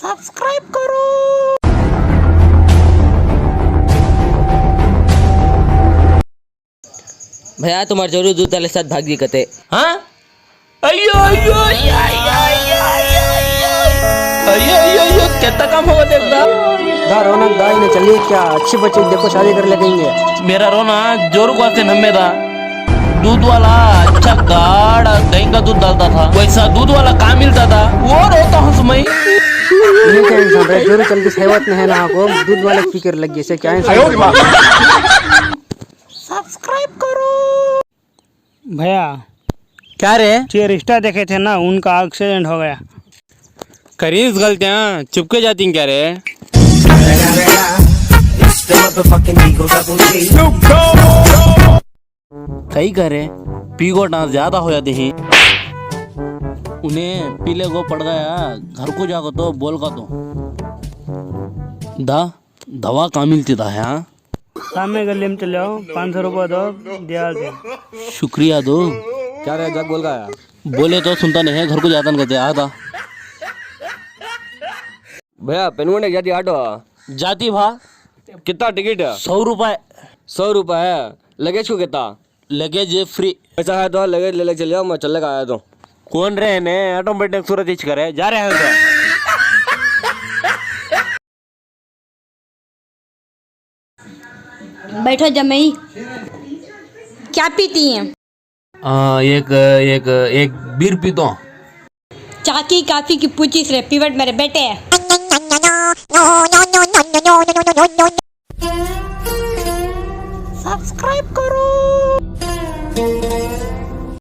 Subscribe करो। भैया तुम्हारे जरूर दूध वाले साथ भाग दी कते। हाँ अयो अयो अयो अयो अयो अयो कितना काम होगा देखता। दा रौनक दाई ने चलिए क्या अच्छी बच्ची देखो शादी कर लगेंगे। मेरा रोना जोर को से नम्मे था। दूध वाला अच्छा गाढ़ा दही का दूध डालता था, वैसा दूध वाला कहाँ मिलता था। वो रोता हूँ सुमई। ये क्या इंसान है जोर चल के सहवत नहीं है ना को दूध वाले फिक्र लग गई से क्या है। सब्सक्राइब करो। भैया क्या रे? ये रिश्ता देखे थे ना, उनका एक्सीडेंट हो गया। करीज गलतियाँ चुपके जाती हैं क्या रे? कई करे पी को डांस ज्यादा हो जाती है, उन्हें पीले को पड़ गया घर को जाकर तो बोल का तो दवा कहाँ मिलती था। हाँ सामने गली में चले आओ, 500 रुपये दो दिया दे। शुक्रिया दो। क्या रे जग बोल गया बोले तो सुनता नहीं है, घर को जाता नहीं कहते। आता भैया पेनगुंडे जाती ऑटो जाती भा कितना टिकट है? 100 रुपए। 100 रुपए है। लगेज को कितना? Luggage free. पैसा है तो लगेज ले चले जाओ, मैं चलने का आया तो। कौन रहे ने ऑटोमेटिक सूरत इच करे जा रहे हैं तो। बैठो जमई, क्या पीती हैं? एक बीर पीता हूँ। चाकी काफी की पूछी से पीवट मेरे बेटे है। सब्सक्राइब करो।